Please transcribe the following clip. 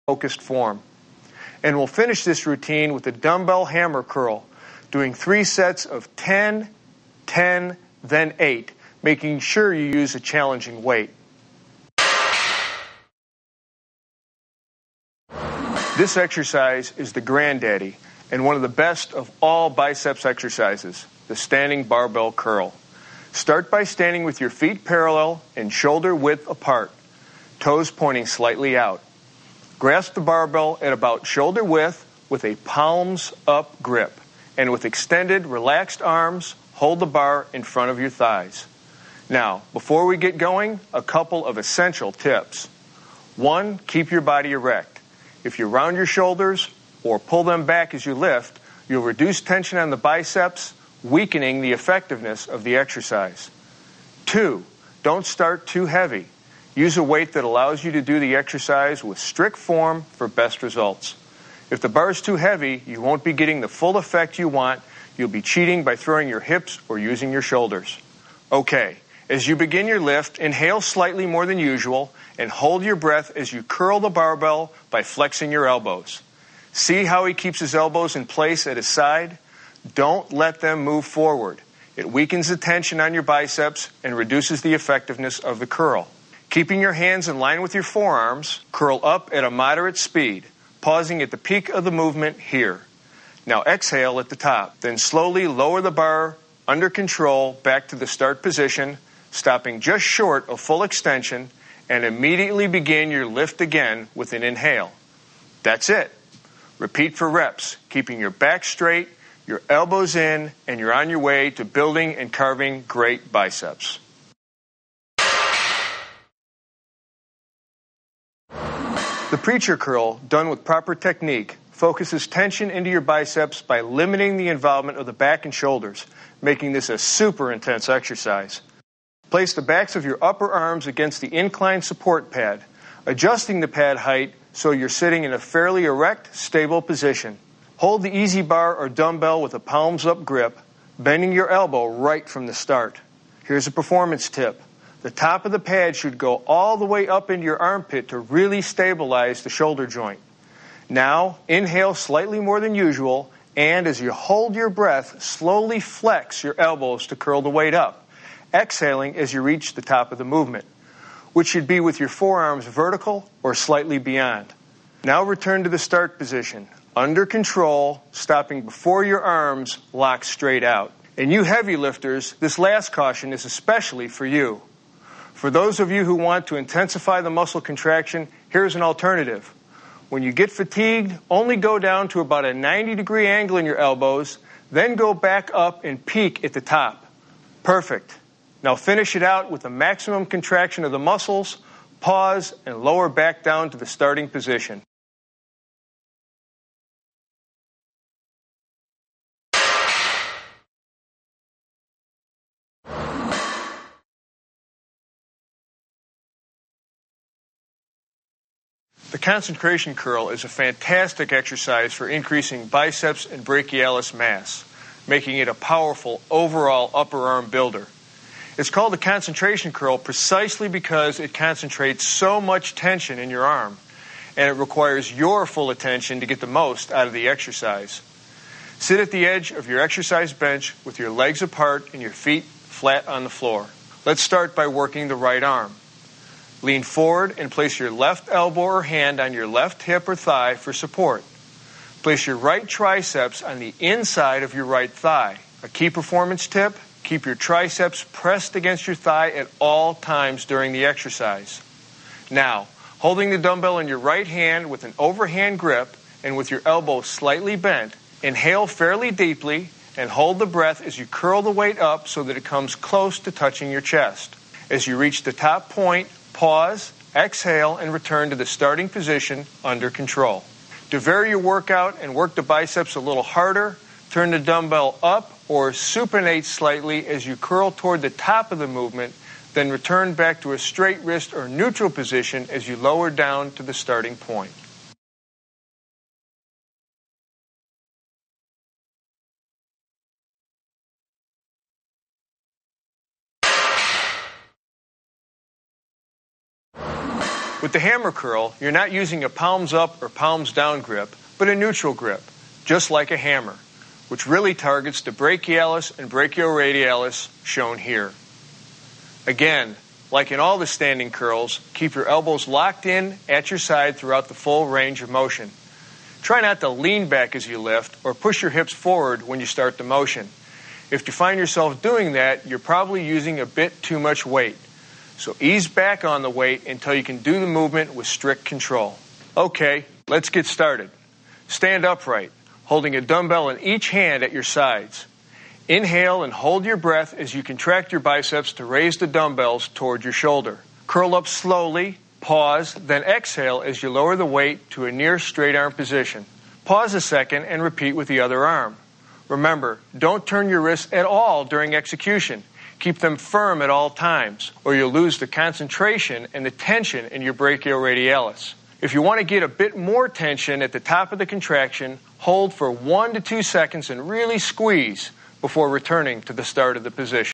focused form. And we'll finish this routine with a dumbbell hammer curl, doing 3 sets of 10, 10, then 8, making sure you use a challenging weight. This exercise is the granddaddy and one of the best of all biceps exercises, the standing barbell curl. Start by standing with your feet parallel and shoulder width apart, toes pointing slightly out. Grasp the barbell at about shoulder width with a palms up grip, and with extended, relaxed arms, hold the bar in front of your thighs. Now, before we get going, a couple of essential tips. 1, keep your body erect. If you round your shoulders or pull them back as you lift, you'll reduce tension on the biceps, weakening the effectiveness of the exercise. 2, don't start too heavy. Use a weight that allows you to do the exercise with strict form for best results. If the bar is too heavy, you won't be getting the full effect you want. You'll be cheating by throwing your hips or using your shoulders. Okay, as you begin your lift, inhale slightly more than usual and hold your breath as you curl the barbell by flexing your elbows. See how he keeps his elbows in place at his side? Don't let them move forward. It weakens the tension on your biceps and reduces the effectiveness of the curl. Keeping your hands in line with your forearms, curl up at a moderate speed, pausing at the peak of the movement here. Now exhale at the top, then slowly lower the bar under control back to the start position, stopping just short of full extension, and immediately begin your lift again with an inhale. That's it. Repeat for reps, keeping your back straight, your elbows in, and you're on your way to building and carving great biceps. The preacher curl, done with proper technique, focuses tension into your biceps by limiting the involvement of the back and shoulders, making this a super intense exercise. Place the backs of your upper arms against the inclined support pad, adjusting the pad height so you're sitting in a fairly erect, stable position. Hold the easy bar or dumbbell with a palms-up grip, bending your elbow right from the start. Here's a performance tip. The top of the pad should go all the way up into your armpit to really stabilize the shoulder joint. Now, inhale slightly more than usual, and as you hold your breath, slowly flex your elbows to curl the weight up, exhaling as you reach the top of the movement, which should be with your forearms vertical or slightly beyond. Now return to the start position, under control, stopping before your arms lock straight out. And you heavy lifters, this last caution is especially for you. For those of you who want to intensify the muscle contraction, here's an alternative. When you get fatigued, only go down to about a 90-degree angle in your elbows, then go back up and peak at the top. Perfect. Now finish it out with a maximum contraction of the muscles, pause, and lower back down to the starting position. The concentration curl is a fantastic exercise for increasing biceps and brachialis mass, making it a powerful overall upper arm builder. It's called the concentration curl precisely because it concentrates so much tension in your arm, and it requires your full attention to get the most out of the exercise. Sit at the edge of your exercise bench with your legs apart and your feet flat on the floor. Let's start by working the right arm. Lean forward and place your left elbow or hand on your left hip or thigh for support. Place your right triceps on the inside of your right thigh. A key performance tip: keep your triceps pressed against your thigh at all times during the exercise. Now, holding the dumbbell in your right hand with an overhand grip and with your elbow slightly bent, inhale fairly deeply and hold the breath as you curl the weight up so that it comes close to touching your chest. As you reach the top point, pause, exhale, and return to the starting position under control. To vary your workout and work the biceps a little harder, turn the dumbbell up or supinate slightly as you curl toward the top of the movement, then return back to a straight wrist or neutral position as you lower down to the starting point. With the hammer curl, you're not using a palms up or palms down grip, but a neutral grip, just like a hammer, which really targets the brachialis and brachioradialis shown here. Again, like in all the standing curls, keep your elbows locked in at your side throughout the full range of motion. Try not to lean back as you lift or push your hips forward when you start the motion. If you find yourself doing that, you're probably using a bit too much weight. So ease back on the weight until you can do the movement with strict control. Okay, let's get started. Stand upright, holding a dumbbell in each hand at your sides. Inhale and hold your breath as you contract your biceps to raise the dumbbells toward your shoulder. Curl up slowly, pause, then exhale as you lower the weight to a near straight arm position. Pause a second and repeat with the other arm. Remember, don't turn your wrists at all during execution. Keep them firm at all times, or you'll lose the concentration and the tension in your brachioradialis. If you want to get a bit more tension at the top of the contraction, hold for 1 to 2 seconds and really squeeze before returning to the start of the position.